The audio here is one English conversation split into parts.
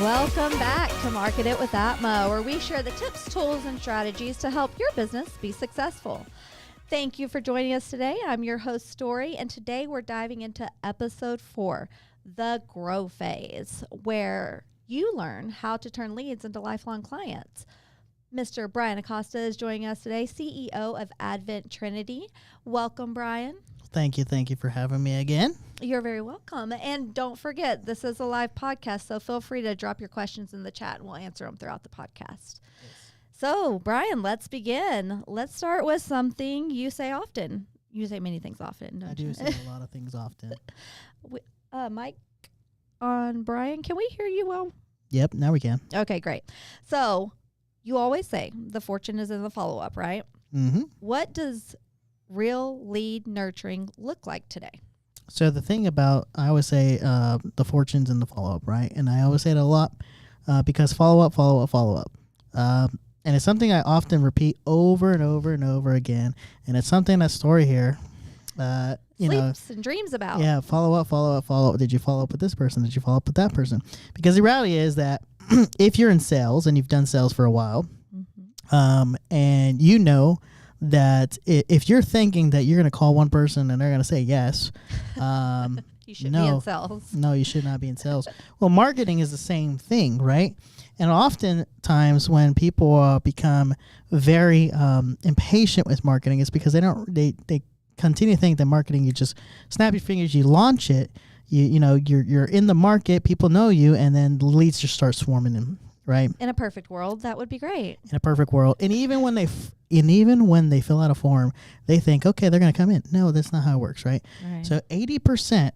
Welcome back to Market It with ATMA, where we share the tips, tools, and strategies to help your business be successful. Thank you for joining us today. I'm your host, Storie, and today we're diving into episode 4, the grow phase, where you learn how to turn leads into lifelong clients. Mr. Bryan Acosta is joining us today, CEO of Advent Trinity. Welcome, Bryan. Thank you for having me again. You're very welcome. And don't forget, this is a live podcast, so feel free to drop your questions in the chat and we'll answer them throughout the podcast. Yes. So, Bryan, let's begin. Let's start with something you say often. You say many things often, don't you? I do say a lot of things often. Mic on Bryan, can we hear you well? Yep, now we can. Okay, great. So, you always say the fortune is in the follow-up, right? Mm-hmm. What does real lead nurturing look like today? So the thing about, I always say the fortune's in the follow-up, right? And I always say it a lot because follow-up. And it's something I often repeat over and over and over again. And it's something that Storie here, sleeps and dreams about. Yeah, follow up. Did you follow up with this person? Did you follow up with that person? Because the reality is that if you're in sales and you've done sales for a while, and you know that if you're thinking that you're going to call one person and they're going to say yes, you should be in sales. No, you should not be in sales. Well, marketing is the same thing, right? And oftentimes when people become very impatient with marketing, it's because they continue to think that marketing, you just snap your fingers, you launch it, you're in the market, people know you, and then the leads just start swarming in. Right. In a perfect world, that would be great. In a perfect world. And even when they fill out a form, they think, okay, they're going to come in. No, that's not how it works, right? So 80%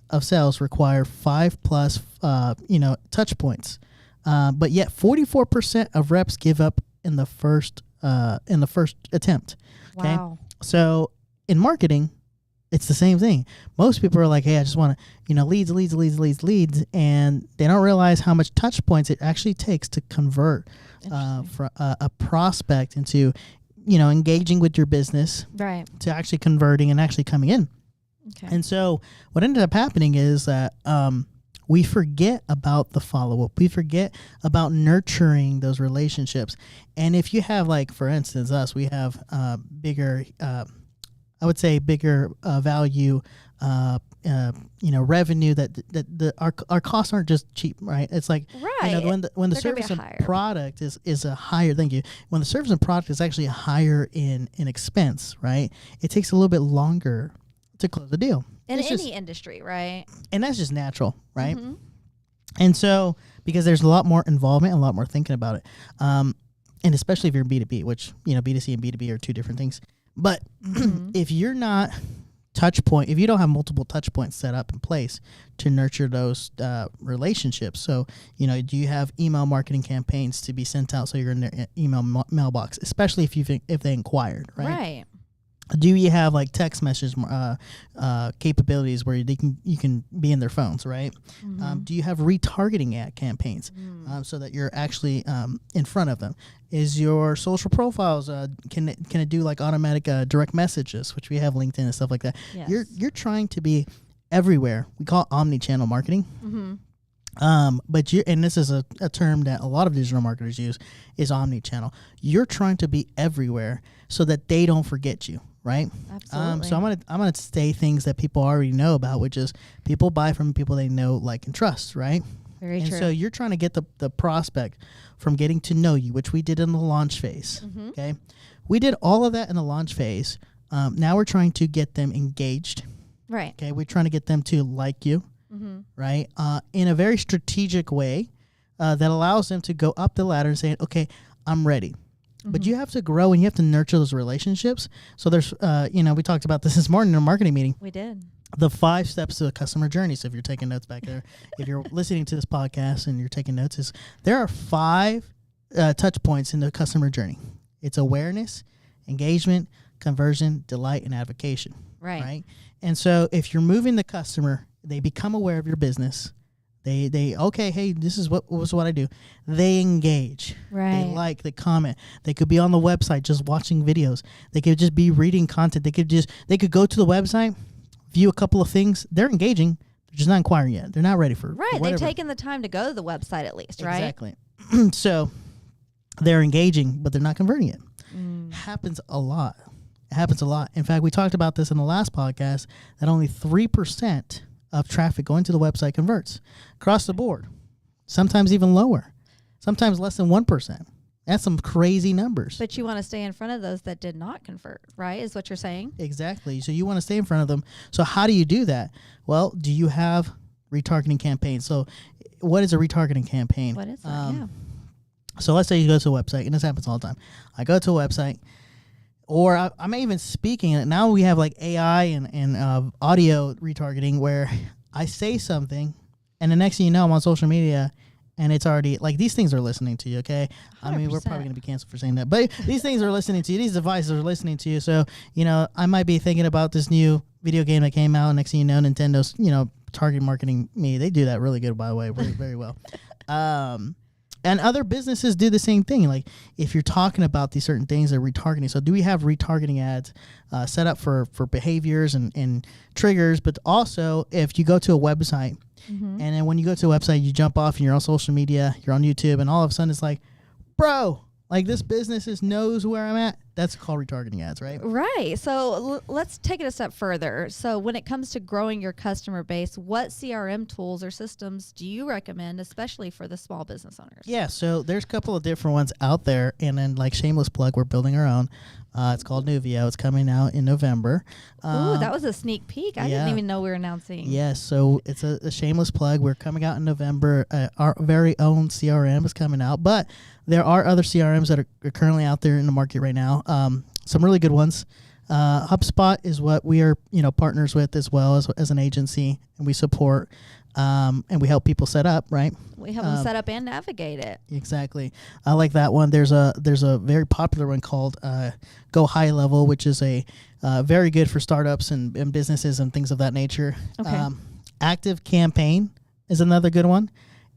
of sales require 5+ touch points. But yet 44% of reps give up in the first attempt. Okay? Wow. So in marketing, it's the same thing. Most people are like, hey, I just want to, leads. And they don't realize how much touch points it actually takes to convert from a prospect into, engaging with your business. Right. To actually converting and actually coming in. Okay. And so what ended up happening is that we forget about the follow-up. We forget about nurturing those relationships. And if you have, like, for instance, us, we have bigger value, revenue that our costs aren't just cheap, right? It's like, when the service and product is a higher, thank you. When the service and product is actually higher in expense, right? It takes a little bit longer to close the deal. In any industry, right? And that's just natural, right? Mm-hmm. And so, because there's a lot more involvement and a lot more thinking about it. And especially if you're B2B, which, B2C and B2B are two different things. But if you're not if you don't have multiple touch points set up in place to nurture those relationships. So, do you have email marketing campaigns to be sent out so you're in their email mailbox, especially if they inquired, right? Right. Do you have like text message capabilities where you can be in their phones, right? Mm-hmm. Do you have retargeting ad campaigns so that you're actually in front of them? Is your social profiles can it do like automatic direct messages, which we have LinkedIn and stuff like that? Yes. You're trying to be everywhere. We call it omni-channel marketing. Mm-hmm. But and this is a term that a lot of digital marketers use, is omni-channel. You're trying to be everywhere so that they don't forget you, right? Absolutely. So I'm gonna say things that people already know about, which is people buy from people they know, like, and trust, right? Very true. And so you're trying to get the prospect from getting to know you, which we did in the launch phase. Mm-hmm. Okay, we did all of that in the launch phase. Now we're trying to get them engaged. Right. Okay, we're trying to get them to like you. Mm-hmm. Right, in a very strategic way that allows them to go up the ladder and say, okay, I'm ready. Mm-hmm. But you have to grow and you have to nurture those relationships. So there's, we talked about this morning in a marketing meeting. We did. The 5 steps to a customer journey. So if you're taking notes back there, if you're listening to this podcast and you're taking notes, there are 5 touch points in the customer journey. It's awareness, engagement, conversion, delight, and advocation. Right. And so if you're moving the customer, they become aware of your business. They okay, hey, this is what I do. They engage. Right. They like, they comment. They could be on the website just watching videos. They could just be reading content. They could go to the website, view a couple of things. They're engaging. They're just not inquiring yet. They're not ready for Right. for They've whatever. taken the time to go to the website at least, right? Exactly. So they're engaging, but they're not converting it. Mm. Happens a lot. It happens a lot. In fact, we talked about this in the last podcast that only 3% of traffic going to the website converts across the board. Sometimes even lower. Sometimes less than 1%. That's some crazy numbers. But you want to stay in front of those that did not convert, right? Is what you're saying? Exactly. So you want to stay in front of them. So how do you do that? Well, do you have retargeting campaigns? So what is a retargeting campaign? What is that? Yeah. So let's say you go to a website, and this happens all the time. I go to a website, or I'm even speaking, and now we have like AI and audio retargeting where I say something, and the next thing you know, I'm on social media, and it's already, like, these things are listening to you, okay? I mean, we're probably going to be canceled for saying that, but these things are listening to you. These devices are listening to you. So, you know, I might be thinking about this new video game that came out, and next thing you know, Nintendo's, you know, target marketing me. They do that really good, by the way, very, very well. And other businesses do the same thing. Like, if you're talking about these certain things, they're retargeting. So do we have retargeting ads set up for behaviors and triggers? But also, if you go to a website, and then when you go to a website, you jump off and you're on social media, you're on YouTube, and all of a sudden it's like, bro, like, this business knows where I'm at. That's called retargeting ads, right? Right. So let's take it a step further. So when it comes to growing your customer base, what CRM tools or systems do you recommend, especially for the small business owners? Yeah, so there's a couple of different ones out there, and then, like, shameless plug, we're building our own. It's called Nuvio. It's coming out in November. Ooh, that was a sneak peek. I didn't even know we were announcing. Yes, so it's a shameless plug. We're coming out in November. Our very own CRM is coming out, but there are other CRMs that are currently out there in the market right now. Some really good ones. HubSpot is what we are, partners with as well as an agency, and we support and we help people set up, right? We help them set up and navigate it. Exactly. I like that one. There's a very popular one called Go High Level, which is a very good for startups and businesses and things of that nature. Okay. Active Campaign is another good one,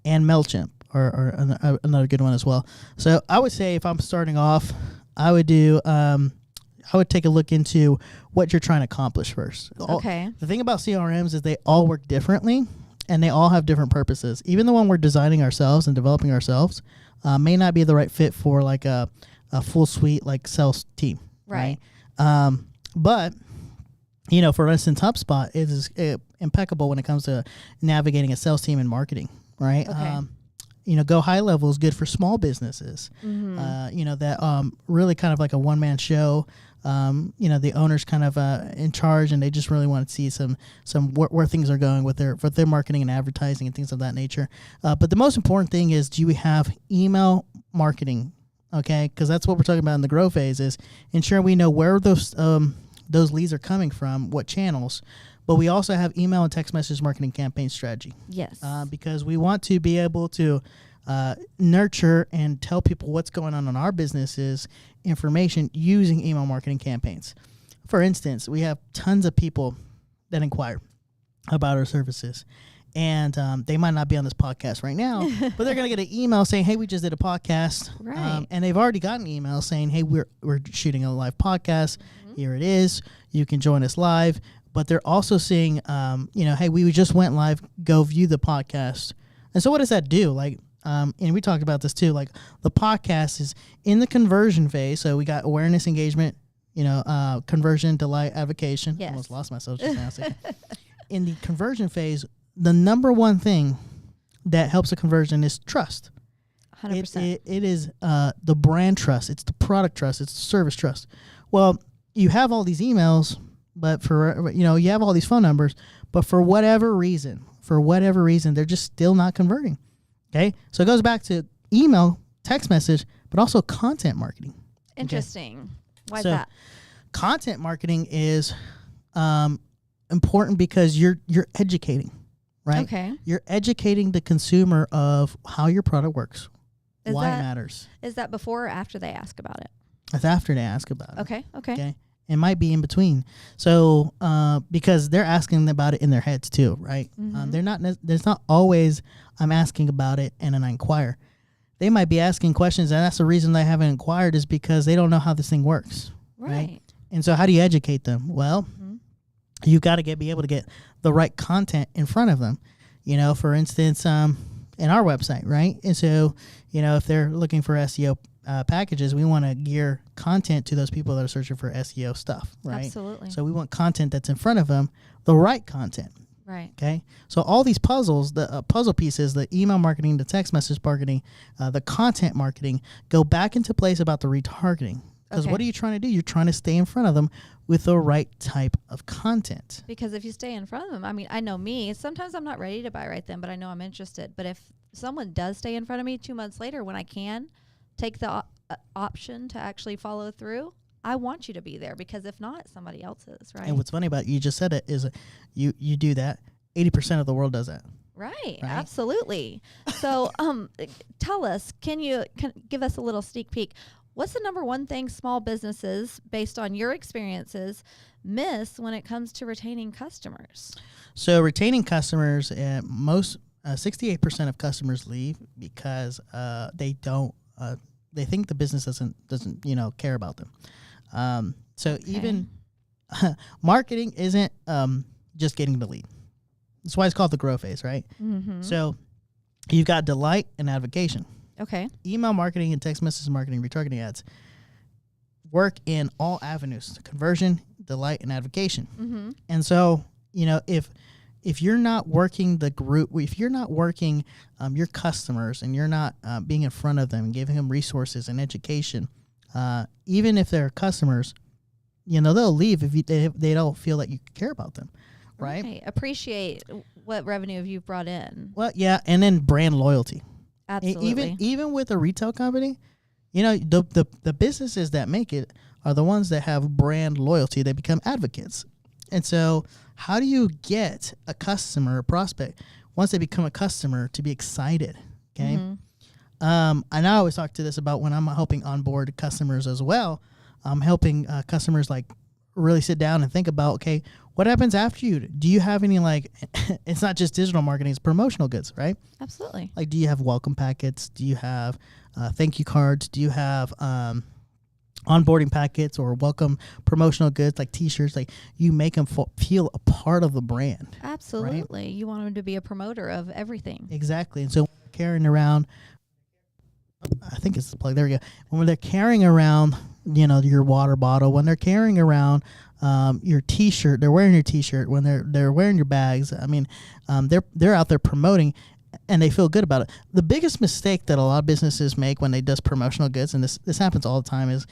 and MailChimp are another good one as well. So I would say if I'm starting off, I would take a look into what you're trying to accomplish first. Okay. The thing about CRMs is they all work differently, and they all have different purposes. Even the one we're designing ourselves and developing ourselves may not be the right fit for like a full suite like sales team. Right. But for instance, HubSpot is impeccable when it comes to navigating a sales team and marketing. Right. Okay. Go High Level is good for small businesses. That really kind of like a one-man show. The owner's kind of in charge, and they just really want to see some where things are going with their marketing and advertising and things of that nature. But the most important thing is, do we have email marketing? Okay, because that's what we're talking about in the grow phase, is ensure we know where those leads are coming from, what channels. But we also have email and text message marketing campaign strategy. Yes. Because we want to be able to nurture and tell people what's going on in our businesses information using email marketing campaigns. For instance, we have tons of people that inquire about our services. And they might not be on this podcast right now, but they're going to get an email saying, hey, we just did a podcast. Right. And they've already gotten emails saying, hey, we're shooting a live podcast. Here it is. You can join us live. But they're also seeing, hey, we just went live. Go view the podcast. And so what does that do? Like, and we talked about this too. Like, the podcast is in the conversion phase. So we got awareness, engagement, conversion, delight, advocation. Yes. Almost lost myself just now. So in the conversion phase, the number one thing that helps a conversion is trust. 100%. It is the brand trust. It's the product trust. It's the service trust. Well, you have all these emails, but you have all these phone numbers, but for whatever reason, they're just still not converting. Okay. So it goes back to email, text message, but also content marketing. Interesting. Okay? Why is that? Content marketing is important because you're educating, right? Okay. You're educating the consumer of how your product works, why it matters. Is that before or after they ask about it? It's after they ask about it. Okay. It might be in between. So because they're asking about it in their heads too, right? Mm-hmm. There's not always I'm asking about it and then I inquire. They might be asking questions, and that's the reason they haven't inquired, is because they don't know how this thing works. Right. And so how do you educate them? Well, you've got to be able to get the right content in front of them. For instance, in our website, right? And so, if they're looking for SEO packages, we want to gear content to those people that are searching for SEO stuff, right? Absolutely. So we want content that's in front of them, the right content. Right. Okay. So all these puzzles, the puzzle pieces, the email marketing, the text message marketing, the content marketing, go back into place about the retargeting. Because what are you trying to do? You're trying to stay in front of them with the right type of content. Because if you stay in front of them, I mean, I know me, sometimes I'm not ready to buy right then, but I know I'm interested. But if someone does stay in front of me 2 months later, when I can take the option to actually follow through, I want you to be there, because if not, somebody else is, right? And what's funny about you just said it is you do that. 80% of the world does that. Right. Absolutely. So tell us, can give us a little sneak peek? What's the number one thing small businesses, based on your experiences, miss when it comes to retaining customers? So retaining customers, 68% of customers leave because they don't. They think the business doesn't care about them. Even marketing isn't just getting the lead. That's why it's called the grow phase, right? Mm-hmm. So you've got delight and advocation. Okay. Email marketing and text message marketing, retargeting ads work in all avenues: conversion, delight, and advocation. Mm-hmm. And so, if you're not working the group, if you're not working your customers, and you're not being in front of them and giving them resources and education, even if they're customers, they'll leave if they don't feel that you care about them, right? Appreciate what revenue you've brought in. Well, yeah, and then brand loyalty. Absolutely. Even with a retail company, the businesses that make it are the ones that have brand loyalty. They become advocates. And so how do you get a customer, a prospect, once they become a customer, to be excited? Okay. Mm-hmm. And I always talk to this about when I'm helping onboard customers as well. I'm helping customers really sit down and think about, okay, what happens after you? Do you have any, it's not just digital marketing, it's promotional goods, right? Absolutely. Do you have welcome packets? Do you have thank you cards? Do you have onboarding packets or welcome promotional goods like t-shirts? You make them feel a part of the brand. Absolutely. Right? You want them to be a promoter of everything. Exactly. And so carrying around, I think it's the plug. There we go. When they're carrying around, your water bottle, when they're carrying around your t-shirt, they're wearing your t-shirt, when they're wearing your bags, I mean, they're out there promoting, and they feel good about it. The biggest mistake that a lot of businesses make when they do promotional goods, and this happens all the time, is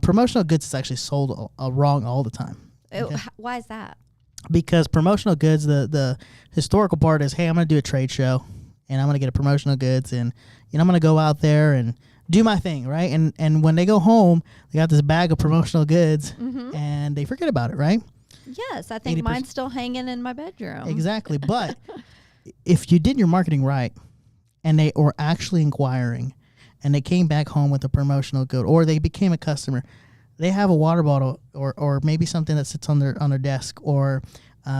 promotional goods is actually sold wrong all the time. Okay? Why is that? Because promotional goods, the historical part is, hey, I'm going to do a trade show, and I'm going to get a promotional goods, and I'm going to go out there and do my thing, right? And when they go home, they got this bag of promotional goods, mm-hmm. and they forget about it, right? Yes, I think mine's still hanging in my bedroom. Exactly, but if you did your marketing right, and they were actually inquiring, and they came back home with a promotional good, or they became a customer, they have a water bottle, or maybe something that sits on their desk, or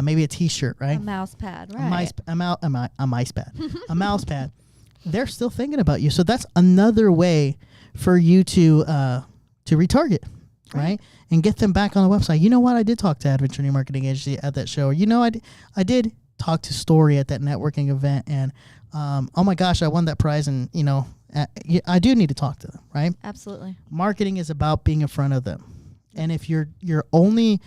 maybe a T-shirt, right? A mouse pad, right? A mouse pad. A mouse pad. They're still thinking about you. So that's another way for you to retarget, right? And get them back on the website. You know what? I did talk to Advent Trinity Marketing Agency at that show. Or, I did talk to Storie at that networking event, and oh my gosh, I won that prize, and I do need to talk to them, right? Absolutely. Marketing is about being in front of them. And if you're only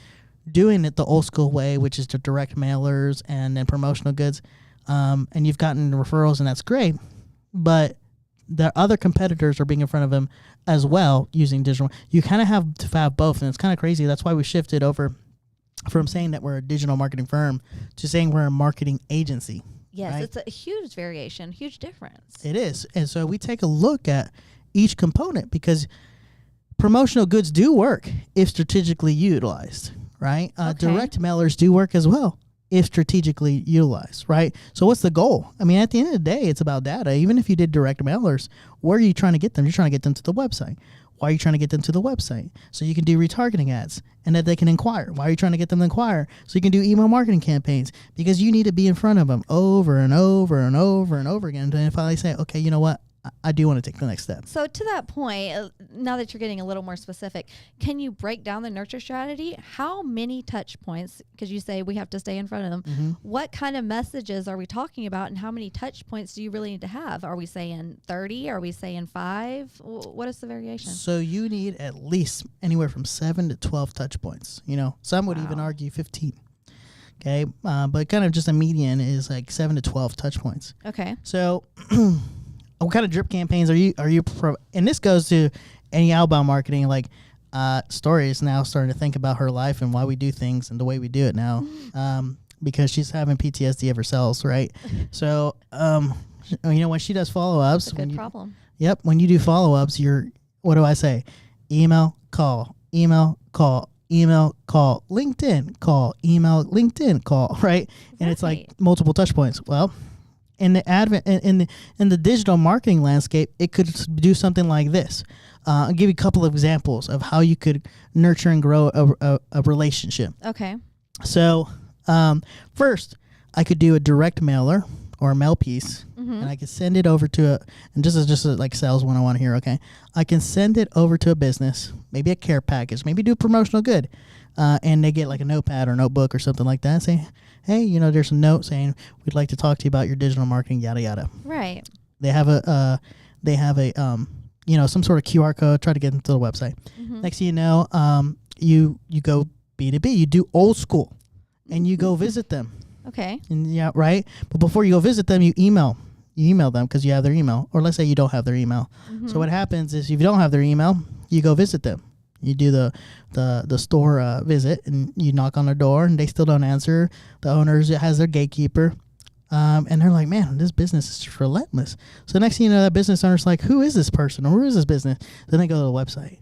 doing it the old school way, which is to direct mailers and then promotional goods, and you've gotten referrals, and that's great, but the other competitors are being in front of them as well using digital. You kind of have to have both, and it's kind of crazy. That's why we shifted over from saying that we're a digital marketing firm to saying we're a marketing agency. Yes, right? It's a huge variation, huge difference. It is. And so we take a look at each component, because promotional goods do work if strategically utilized, right? Okay. Direct mailers do work as well if strategically utilized, right? So what's the goal? I mean, at the end of the day, it's about data. Even if you did direct mailers, where are you trying to get them? You're trying to get them to the website. Why are you trying to get them to the website? So you can do retargeting ads and that they can inquire. Why are you trying to get them to inquire? So you can do email marketing campaigns, because you need to be in front of them over and over and over and over again until they finally say, okay, you know what? I do want to take the next step. So to that point, now that you're getting a little more specific, can you break down the nurture strategy? How many touch points, because you say we have to stay in front of them, what kind of messages are we talking about, and how many touch points do you really need to have? Are we saying 30? Are we saying 5? What is the variation? So you need at least anywhere from 7 to 12 touch points. Some would even argue 15. Okay, but kind of just a median is like 7 to 12 touch points. Okay. So what kind of drip campaigns are you and this goes to any outbound marketing. Like Storie is now starting to think about her life and why we do things and the way we do it now, because she's having PTSD of her sales, right? So when she does follow-ups, That's a good problem. Yep, when you do follow-ups, what do I say? Email, call, email, call, email, call, LinkedIn, call, email, LinkedIn, call, right? And it's like multiple touch points. Well, in the in the digital marketing landscape, it could do something like this. I'll give you a couple of examples of how you could nurture and grow a relationship. Okay. So first, I could do a direct mailer or a mail piece, and I could send it over to and this is just like sales 101 here, okay? I can send it over to a business, maybe a care package, maybe do a promotional good, and they get like a notepad or notebook or something like that and say, hey, there's a note saying we'd like to talk to you about your digital marketing, yada yada. Right. They have a some sort of QR code. Try to get them to the website. Next thing you know, you go B2B. You do old school, and you go visit them. Okay. And yeah, right. But before you go visit them, you email them because you have their email, or let's say you don't have their email. So what happens is if you don't have their email, you go visit them. You do the store visit, and you knock on their door, and they still don't answer. The owners has their gatekeeper, and they're like, man, this business is just relentless. So next thing you know, that business owner's like, who is this person, or who is this business? Then they go to the website.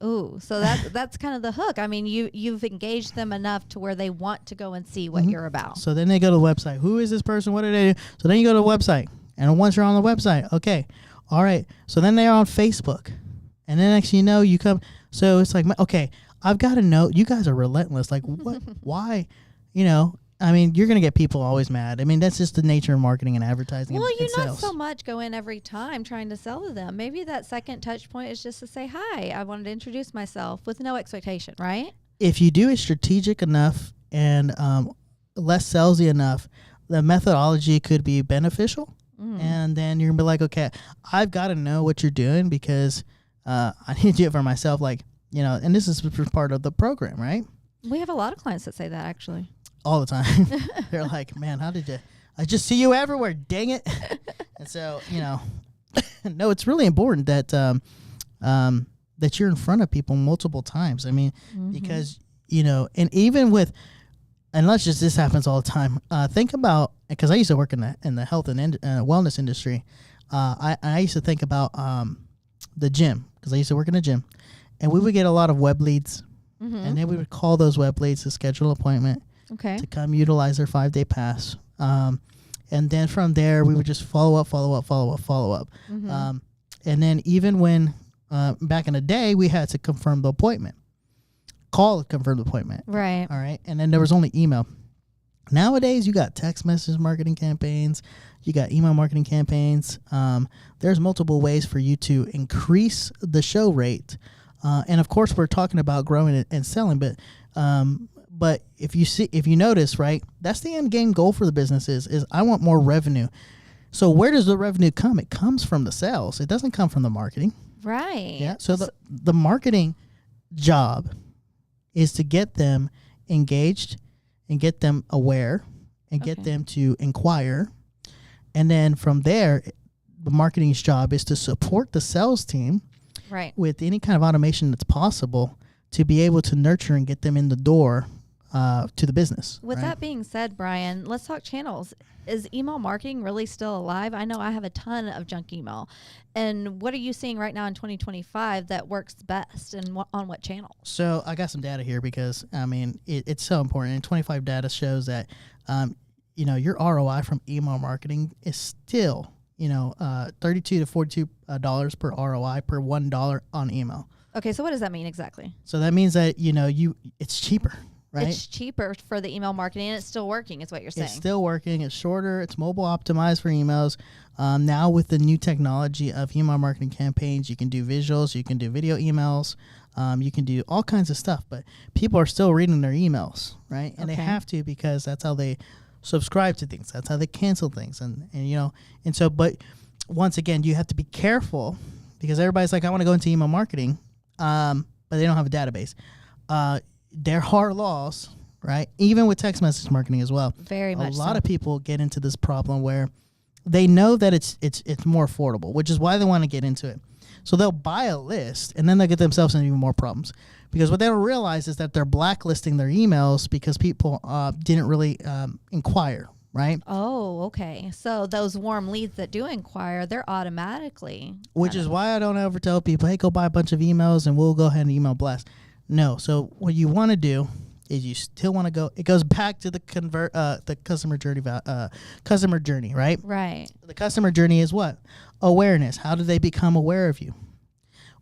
Ooh, so that's kind of the hook. I mean, you've engaged them enough to where they want to go and see what you're about. So then they go to the website. Who is this person? What do they do? So then you go to the website, and once you're on the website, okay, all right. So then they're on Facebook, and then next thing you know, you come. So it's like, okay, I've got to know. You guys are relentless. Like, what? Why? I mean, you're going to get people always mad. I mean, that's just the nature of marketing and advertising. Well, and not sales. so much go in every time trying to sell to them. Maybe that second touch point is just to say, hi, I wanted to introduce myself with no expectation, right? If you do it strategic enough and less salesy enough, the methodology could be beneficial. And then you're going to be like, okay, I've got to know what you're doing because I need to do it for myself. Like, and this is part of the program, right? We have a lot of clients that say that, actually. All the time. They're like, man, how did you, I just see you everywhere, dang it. And so, no, it's really important that that you're in front of people multiple times. I mean, because, and even with, and let's just, this happens all the time. Think about, because I used to work in the health and wellness industry. I used to think about the gym, because I used to work in a gym, and we would get a lot of web leads, and then we would call those web leads to schedule an appointment. Okay. To come utilize their 5-day pass. And then from there, we would just follow up. And then even when, back in the day, we had to confirm the appointment. Call to confirm the appointment. Right. All right. And then there was only email. Nowadays, you got text message marketing campaigns. You got email marketing campaigns. There's multiple ways for you to increase the show rate. And of course, we're talking about growing and selling, but if you notice, right, that's the end game goal for the business is I want more revenue. So where does the revenue come? It comes from the sales. It doesn't come from the marketing. Right. Yeah. So the marketing job is to get them engaged and get them aware and get them to inquire. And then from there, the marketing's job is to support the sales team with any kind of automation that's possible to be able to nurture and get them in the door to the business. With that being said, Bryan, let's talk channels. Is email marketing really still alive? I know I have a ton of junk email. And what are you seeing right now in 2025 that works best, and on what channels? So I got some data here because, I mean, it's so important. And 25 data shows that, your ROI from email marketing is still, $32 to $42 per ROI per $1 on email. Okay, so what does that mean exactly? So that means that, it's cheaper. right? It's cheaper for the email marketing, and it's still working, is what you're saying. It's still working. It's shorter. It's mobile optimized for emails. Now with the new technology of email marketing campaigns, you can do visuals, you can do video emails, you can do all kinds of stuff. But people are still reading their emails, right? And they have to, because that's how they subscribe to things. That's how they cancel things. And so, but once again, you have to be careful, because everybody's like, I want to go into email marketing, but they don't have a database. There are laws, right? Even with text message marketing as well. Very much A lot of people get into this problem where they know that it's more affordable, which is why they want to get into it. So they'll buy a list, and then they'll get themselves into even more problems. Because what they don't realize is that they're blacklisting their emails because people didn't really inquire, right? Oh, okay. So those warm leads that do inquire, they're automatically. Which is why I don't ever tell people, hey, go buy a bunch of emails and we'll go ahead and email blast. No. So what you want to do is you still want to go. It goes back to the customer journey, right? Right. The customer journey is what? Awareness. How do they become aware of you?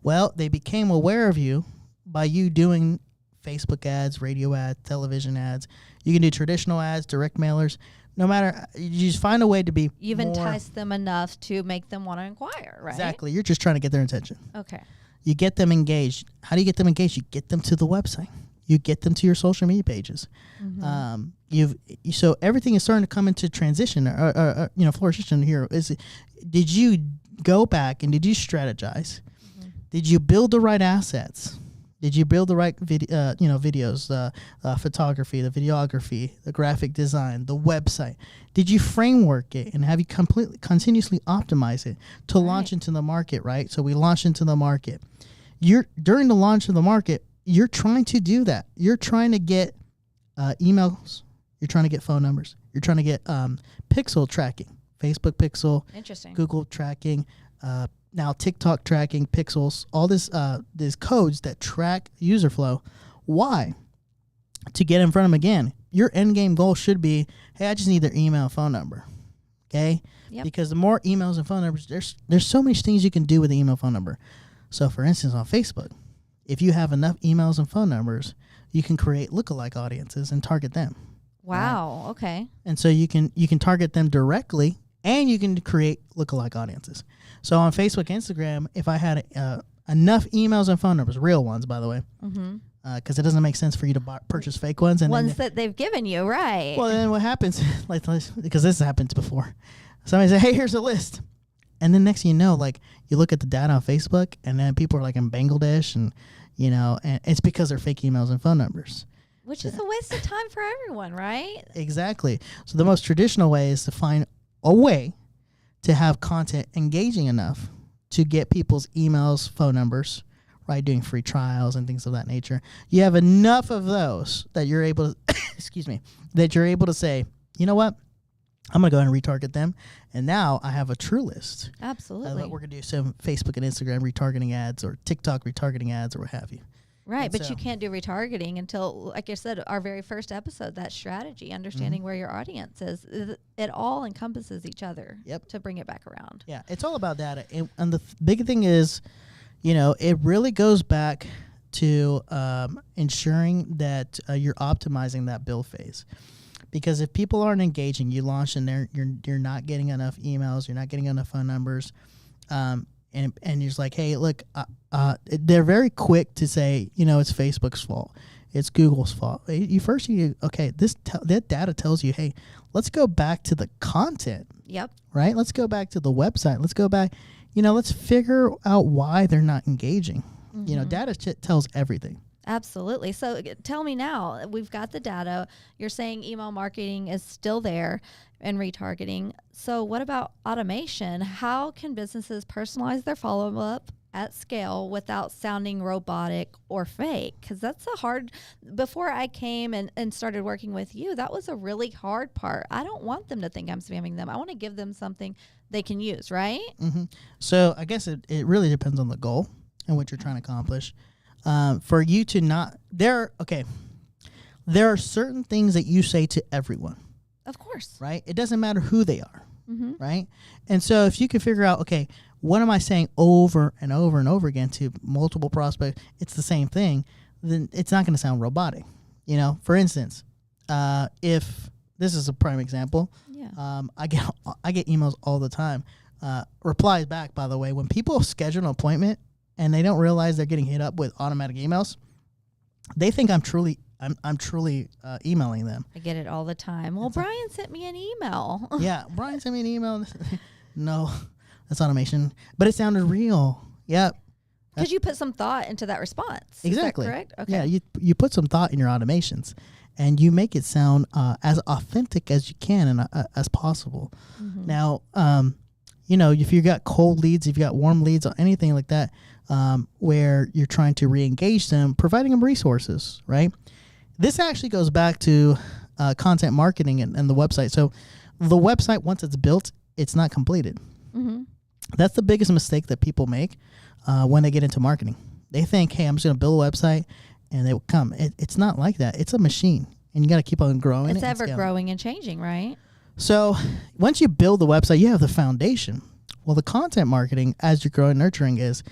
Well, they became aware of you by you doing Facebook ads, radio ads, television ads. You can do traditional ads, direct mailers. No matter, you just find a way to be. You've enticed them enough to make them want to inquire, right? Exactly. You're just trying to get their attention. Okay. You get them engaged. How do you get them engaged? You get them to the website. You get them to your social media pages. Mm-hmm. So everything is starting to come into transition, or flourishing here. Did you go back and did you strategize? Mm-hmm. Did you build the right assets? Did you build the right videos, photography, the videography, the graphic design, the website? Did you framework it and have you continuously optimize it to launch into the market, right? So we launch into the market. During the launch of the market, you're trying to do that. You're trying to get emails. You're trying to get phone numbers. You're trying to get pixel tracking, Facebook pixel, interesting, Google tracking, now TikTok tracking, pixels, all these codes that track user flow. Why? To get in front of them again. Your end game goal should be, hey, I just need their email and phone number. Okay? Yep. Because the more emails and phone numbers, there's so many things you can do with the email phone number. So for instance, on Facebook, if you have enough emails and phone numbers, you can create lookalike audiences and target them. Wow. Right? Okay. And so you can target them directly, and you can create lookalike audiences. So on Facebook, Instagram, if I had enough emails and phone numbers, real ones, by the way, because it doesn't make sense for you to purchase fake ones. And ones that they've given you, right? Well, then what happens, because this happened before, somebody says, hey, here's a list. And then next thing you know, like, you look at the data on Facebook, and then people are like in Bangladesh, and it's because they're fake emails and phone numbers. Which is a waste of time for everyone, right? Exactly. So the most traditional way is to find a way to have content engaging enough to get people's emails, phone numbers, right? Doing free trials and things of that nature. You have enough of those that you're able to, that you're able to say, you know what? I'm going to go ahead and retarget them. And now I have a true list. Absolutely. We're going to do some Facebook and Instagram retargeting ads, or TikTok retargeting ads, or what have you. Right, but you can't do retargeting until, like I said, our very first episode, that strategy, understanding where your audience is. It all encompasses each other to bring it back around. Yeah, it's all about data. And the big thing is, it really goes back to ensuring that you're optimizing that build phase. Because if people aren't engaging, you launch and you're not getting enough emails, you're not getting enough phone numbers, and you're just like, hey, look, they're very quick to say, it's Facebook's fault, it's Google's fault. That data tells you, hey, let's go back to the content. Yep. Right? Let's go back to the website. Let's go back, let's figure out why they're not engaging. Data tells everything. Absolutely. So tell me now, we've got the data. You're saying email marketing is still there and retargeting. So what about automation? How can businesses personalize their follow-up at scale without sounding robotic or fake? Because that's before I came and started working with you, that was a really hard part. I don't want them to think I'm spamming them. I want to give them something they can use, right? Mm-hmm. So I guess it really depends on the goal and what you're trying to accomplish. For you to not, there are certain things that you say to everyone. Of course. Right? It doesn't matter who they are. Mm-hmm. Right? And so if you can figure out, okay, what am I saying over and over and over again to multiple prospects, it's the same thing, then it's not going to sound robotic. For instance, if this is a prime example, I get emails all the time. Replies back, by the way, when people schedule an appointment and they don't realize they're getting hit up with automatic emails, they think I'm truly emailing them. I get it all the time. Well, Bryan sent me an email. Yeah, Bryan sent me an email. No, that's automation, but it sounded real. Yep. Because you put some thought into that response. Exactly. Is that correct? Okay. Yeah, you put some thought in your automations, and you make it sound as authentic as you can and as possible. Mm-hmm. Now, if you got cold leads, if you got warm leads, or anything like that, where you're trying to re-engage them, providing them resources, right? This actually goes back to content marketing and the website. So the website, once it's built, it's not completed. Mm-hmm. That's the biggest mistake that people make when they get into marketing. They think, hey, I'm just going to build a website and they will come. It's not like that. It's a machine, and you got to keep on growing. It's ever growing and changing, right? So once you build the website, you have the foundation. Well, the content marketing, as you're growing, nurturing, is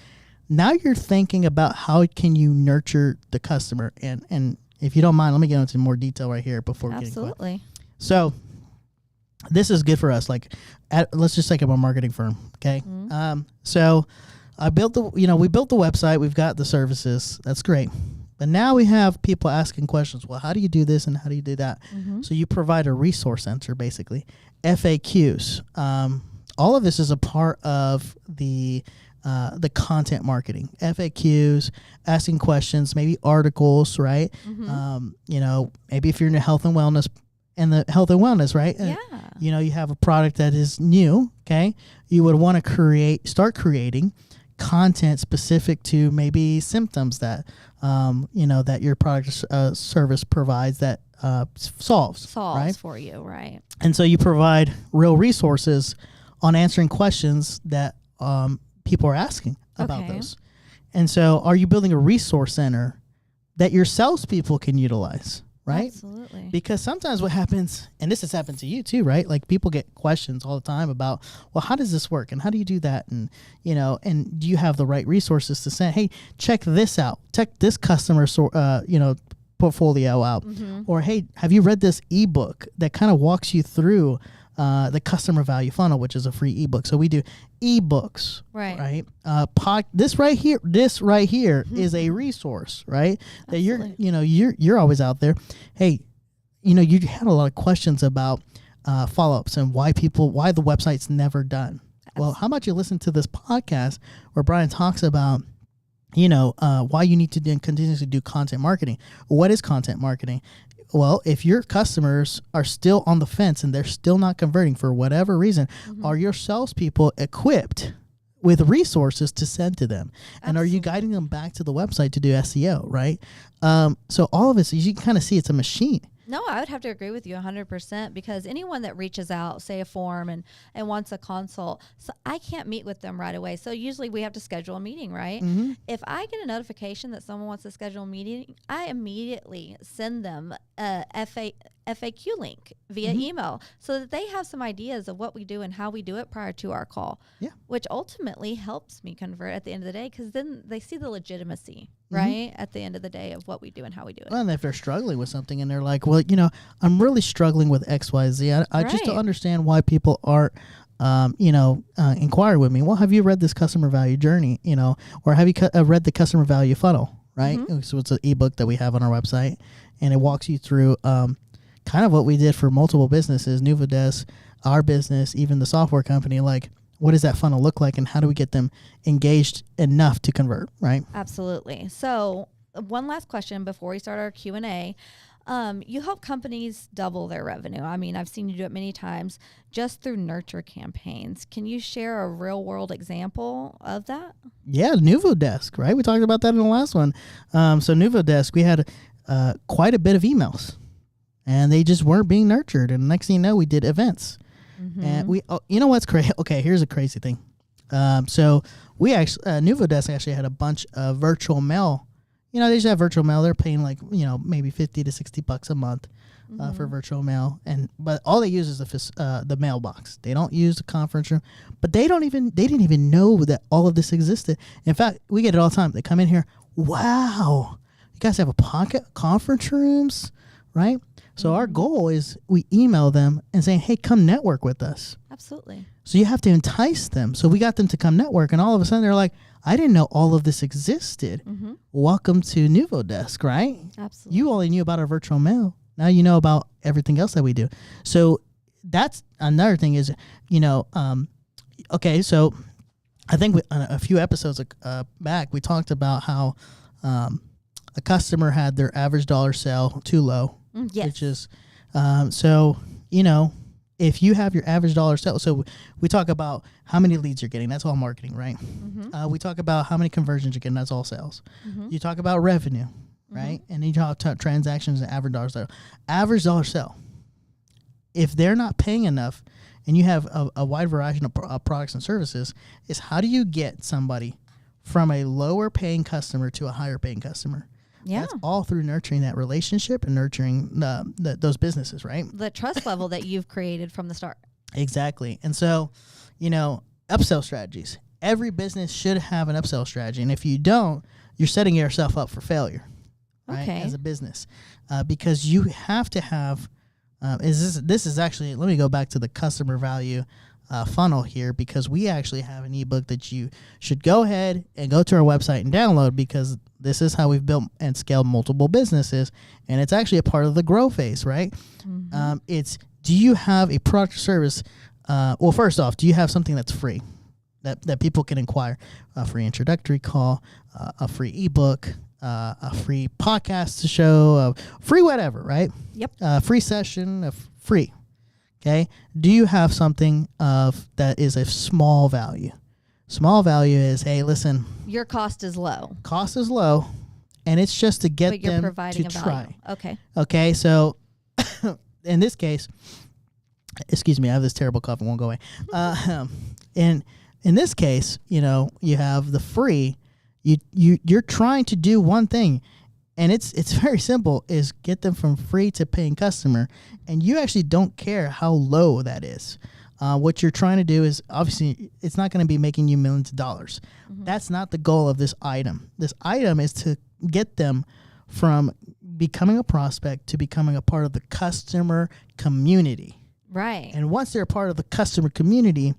now you're thinking about how can you nurture the customer. And if you don't mind, let me get into more detail right here before we get into it. Absolutely. So this is good for us. Let's just take up a marketing firm, okay? Mm-hmm. So we built the website. We've got the services. That's great. But now we have people asking questions. Well, how do you do this and how do you do that? Mm-hmm. So you provide a resource center, basically. FAQs. All of this is a part of the content marketing. FAQs, asking questions, maybe articles, right? Mm-hmm. Maybe if you're in the health and wellness, right? Yeah. You have a product that is new, okay? You would want to start creating content specific to maybe symptoms that that your product service provides that solves right? For you, right? And so you provide real resources on answering questions that people are asking about those. And so, are you building a resource center that your salespeople can utilize? Right? Absolutely. Because sometimes what happens, and this has happened to you too, right? Like people get questions all the time about, well, how does this work? And how do you do that? And, and do you have the right resources to say, hey, check this out. Check this customer, portfolio out. Mm-hmm. Or, hey, have you read this ebook that kind of walks you through the customer value funnel, which is a free ebook. So we do ebooks, right? This right here mm-hmm. is a resource, right? Absolutely. That you're always out there. Hey, you had a lot of questions about follow-ups and why the website's never done. Absolutely. Well, how about you listen to this podcast where Bryan talks about why you need to continuously do content marketing. What is content marketing? Well, if your customers are still on the fence and they're still not converting for whatever reason, mm-hmm. are your salespeople equipped with resources to send to them? Absolutely. And are you guiding them back to the website to do SEO, right? So all of this, you can kind of see it's a machine. No, I would have to agree with you 100% because anyone that reaches out, say a form and wants a consult, so I can't meet with them right away. So usually we have to schedule a meeting, right? Mm-hmm. If I get a notification that someone wants to schedule a meeting, I immediately send them a FAQ link via mm-hmm. email so that they have some ideas of what we do and how we do it prior to our call, which ultimately helps me convert at the end of the day because then they see the legitimacy, mm-hmm. right, at the end of the day of what we do and how we do it. Well, and if they're struggling with something and they're like, well, I'm really struggling with XYZ. I just don't understand why people aren't, inquire with me. Well, have you read this customer value journey, or have you read the customer value funnel, right? Mm-hmm. So it's an ebook that we have on our website, and it walks you through kind of what we did for multiple businesses, Nuvodesk, our business, even the software company, like what does that funnel look like and how do we get them engaged enough to convert, right? Absolutely. So one last question before we start our Q&A. You help companies double their revenue. I mean, I've seen you do it many times just through nurture campaigns. Can you share a real world example of that? Yeah, Nuvodesk, right? We talked about that in the last one. So Nuvodesk, we had quite a bit of emails and they just weren't being nurtured. And next thing you know, we did events. Mm-hmm. And what's crazy? Okay, here's a crazy thing. So we actually, Nuvodesk actually had a bunch of virtual mail. They just have virtual mail. They're paying maybe $50 to $60 a month mm-hmm. Mm-hmm. for virtual mail, but all they use is the mailbox. They don't use the conference room, but they didn't even know that all of this existed. In fact, we get it all the time. They come in here, wow, You guys have a pocket conference rooms, right? So our goal is we email them and saying, hey, come network with us. Absolutely. So you have to entice them. So we got them to come network, and all of a sudden they're like, I didn't know all of this existed. Welcome to NuvoDesk, right? Absolutely. You only knew about our virtual mail. Now you know about everything else that we do. So that's another thing is, okay, so I think a few episodes back, we talked about how a customer had their average dollar sale too low. Yes. Which is, if you have your average dollar sale, so we talk about how many leads you're getting. That's all marketing, right? We talk about how many conversions you're getting. That's all sales. You talk about revenue, right? And then you talk about transactions and average dollar sale. Average dollar sale. If they're not paying enough and you have a wide variety of products and services, is how do you get somebody from a lower paying customer to a higher paying customer? Yeah. That's all through nurturing that relationship and nurturing those businesses, right? The trust level that you've created from the start. Exactly. And so, upsell strategies. Every business should have an upsell strategy. And if you don't, you're setting yourself up for failure, right? As a business. Because you have to have, this is actually, let me go back to the customer value funnel here, because we actually have an ebook that you should go ahead and go to our website and download, because this is how we've built and scaled multiple businesses, and it's actually a part of the grow phase, right? It's, do you have a product or service? Well, first off, do you have something that's free that people can inquire? A free introductory call, a free ebook, a free podcast to show, free whatever, right? Yep. Free session, free. Okay. Do you have something that is a small value? Small value is, hey, listen. Your cost is low. Cost is low, and it's just to get them providing to a try. value. Okay. Okay. So in this case, excuse me, I have this terrible cough. It won't go away. In this case, you have the free. You're trying to do one thing. And it's very simple, is get them from free to paying customer. And you actually don't care how low that is. What you're trying to do is, obviously, it's not going to be making you millions of dollars. That's not the goal of this item. This item is to get them from becoming a prospect to becoming a part of the customer community. Right. And once they're a part of the customer community,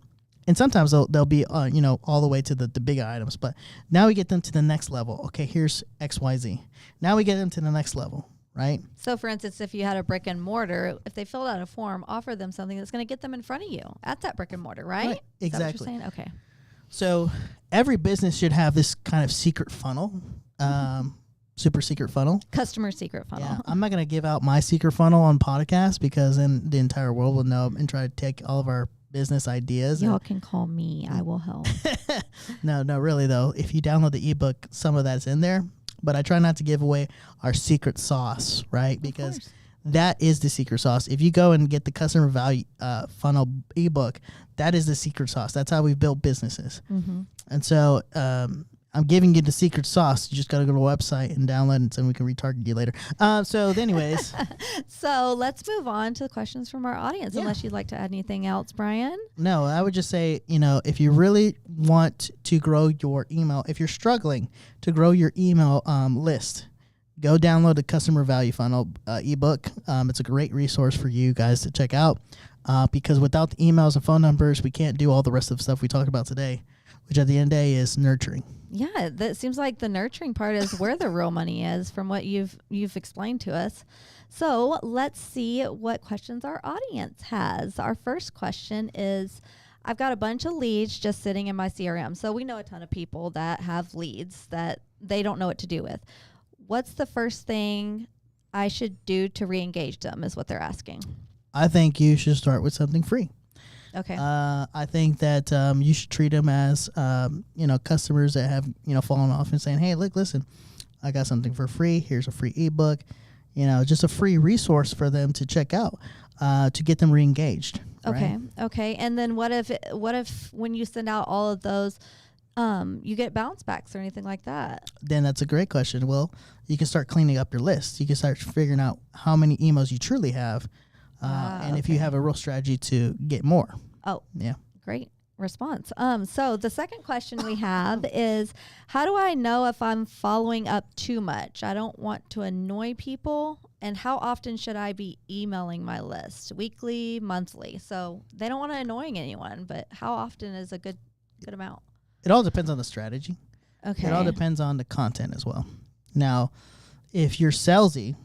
and sometimes they'll be, all the way to the big items. But now we get them to the next level. Okay, here's XYZ. Now we get them to the next level, right? So, for instance, if you had a brick and mortar, if they filled out a form, offer them something that's going to get them in front of you at that brick and mortar, right? Exactly. Is that what you're saying? Okay. So every business should have this kind of secret funnel, super secret funnel. Customer secret funnel. Yeah, I'm not going to give out my secret funnel on podcast, because then the entire world will know and try to take all of our business ideas. Y'all can call me. I will help. No, really though. If you download the ebook, some of that's in there. But I try not to give away our secret sauce, right? Because that is the secret sauce. If you go and get the customer value funnel ebook, that is the secret sauce. That's how we've built businesses. And so I'm giving you the secret sauce. You just got to go to the website and download it, and we can retarget you later. So anyways. So let's move on to the questions from our audience, unless you'd like to add anything else, Bryan. No, I would just say, if you really want to grow your email, if you're struggling to grow your email list, go download the Customer Value Funnel ebook. It's a great resource for you guys to check out, because without the emails and phone numbers, we can't do all the rest of the stuff we talked about today, which at the end of the day is nurturing. Yeah, that seems like the nurturing part is where the real money is, from what you've explained to us. So let's see what questions our audience has. Our first question is, I've got a bunch of leads just sitting in my CRM. So we know a ton of people that have leads that they don't know what to do with. What's the first thing I should do to re-engage them, is what they're asking. I think you should start with something free. Okay. I think that you should treat them as, customers that have, fallen off and saying, hey, listen, I got something for free. Here's a free ebook, just a free resource for them to check out to get them re-engaged. Okay. Right? Okay. And then what if when you send out all of those, you get bounce backs or anything like that? Then that's a great question. Well, you can start cleaning up your list. You can start figuring out how many emails you truly have. And if you have a real strategy to get more. Oh, yeah. Great. response. So the second question we have is, how do I know if I'm following up too much? I don't want to annoy people. And how often should I be emailing my list? Weekly, monthly? So they don't want to annoying anyone, but how often is a good amount? It all depends on the strategy. Okay. It all depends on the content as well. Now, if you're salesy,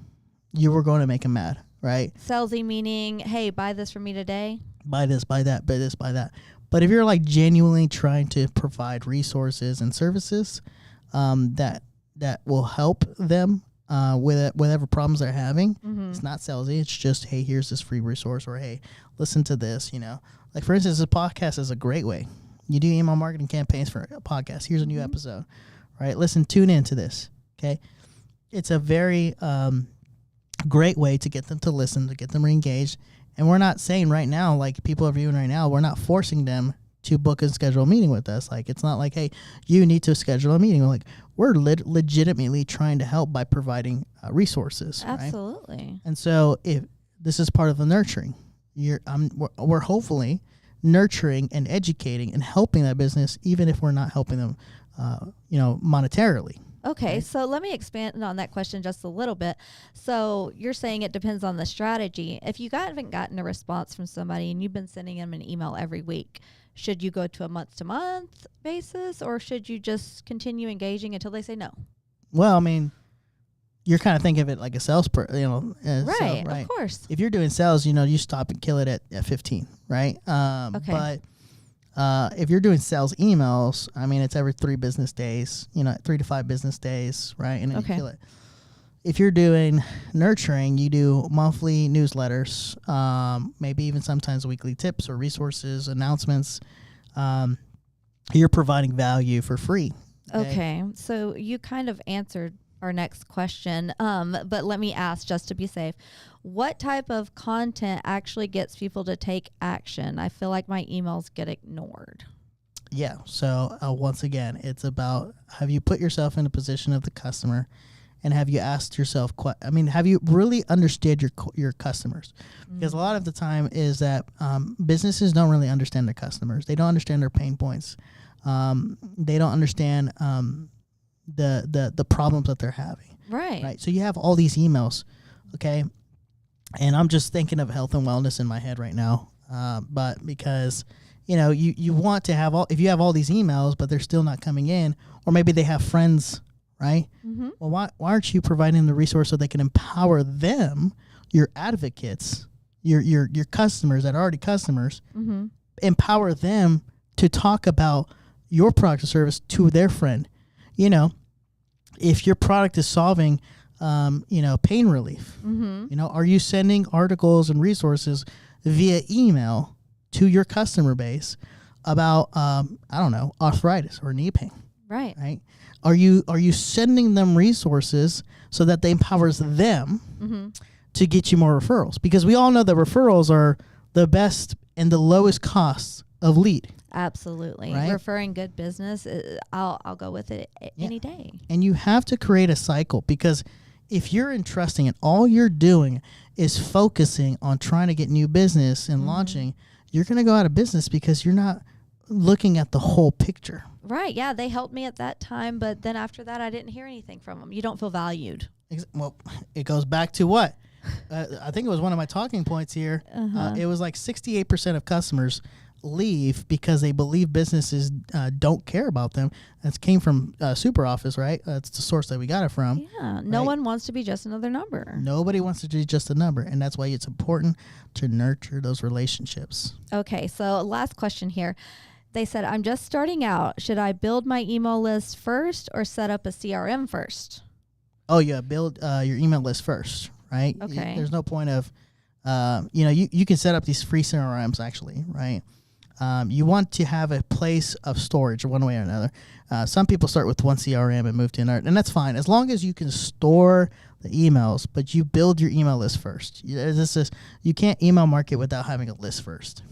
you were going to make them mad, right? Salesy meaning, hey, buy this for me today. Buy this, buy that, buy this, buy that. But if you're like genuinely trying to provide resources and services that will help them with whatever problems they're having, it's not salesy. It's just, hey, here's this free resource, or hey, listen to this. Like for instance, a podcast is a great way. You do email marketing campaigns for a podcast. Here's a new episode, right? Tune into this. Okay, it's a very great way to get them to listen, to get them engaged. And we're not saying right now, like people are viewing right now, we're not forcing them to book and schedule a meeting with us. Like, it's not like, hey, you need to schedule a meeting. We're legitimately trying to help by providing resources. Absolutely. Right? And so if this is part of the nurturing, we're hopefully nurturing and educating and helping that business, even if we're not helping them, monetarily. Okay, right? So let me expand on that question just a little bit. So you're saying it depends on the strategy. If you haven't gotten a response from somebody and you've been sending them an email every week, should you go to a month-to-month basis, or should you just continue engaging until they say no? Well, I mean, you're kind of thinking of it like a sales right, right. Of course. If you're doing sales, you stop and kill it at 15, right? Okay. But if you're doing sales emails, I mean, it's every 3 business days, 3 to 5 business days, right? And then you kill it. If you're doing nurturing, you do monthly newsletters, maybe even sometimes weekly tips or resources, announcements. You're providing value for free. Okay. So you kind of answered our next question, but let me ask just to be safe. What type of content actually gets people to take action? I feel like my emails get ignored. Yeah. So once again, it's about, have you put yourself in the position of the customer, and have you asked yourself, have you really understood your customers? Because a lot of the time is that businesses don't really understand their customers. They don't understand their pain points. They don't understand the problems that they're having. Right. So you have all these emails, okay? And I'm just thinking of health and wellness in my head right now. But because, you want to have if you have all these emails, but they're still not coming in, or maybe they have friends, right? Mm-hmm. Well, why aren't you providing the resource so they can empower them, your advocates, your customers that are already customers, empower them to talk about your product or service to their friend? If your product is solving, pain relief, are you sending articles and resources via email to your customer base about, arthritis or knee pain? Right. Are you sending them resources so that they empowers them to get you more referrals? Because we all know that referrals are the best and the lowest costs of lead. Absolutely. Right? Referring good business, I'll go with it any day. And you have to create a cycle, because if you're entrusting and all you're doing is focusing on trying to get new business and launching, you're going to go out of business because you're not looking at the whole picture. Right. Yeah. They helped me at that time, but then after that, I didn't hear anything from them. You don't feel valued. Well, it goes back to what? I think it was one of my talking points here. It was like 68% of customers leave because they believe businesses don't care about them. That came from SuperOffice, right? That's the source that we got it from. Yeah. No one wants to be just another number. Nobody wants to be just a number. And that's why it's important to nurture those relationships. Okay. So last question here. They said, I'm just starting out. Should I build my email list first or set up a CRM first? Oh, yeah. Build your email list first, right? Okay. There's no point of, you can set up these free CRMs actually, right? You want to have a place of storage one way or another. Some people start with one CRM and move to another, and that's fine as long as you can store the emails, but you build your email list first. You can't email market without having a list first.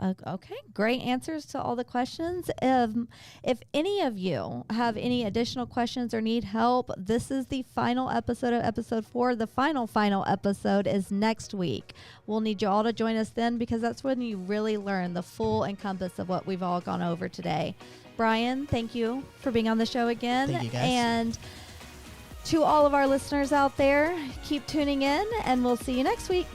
Okay, great answers to all the questions. If any of you have any additional questions or need help, this is the final episode of episode 4. The final episode is next week. We'll need you all to join us then, because that's when you really learn the full encompass of what we've all gone over today. Bryan, thank you for being on the show again. Thank you, guys. And to all of our listeners out there, keep tuning in, and we'll see you next week.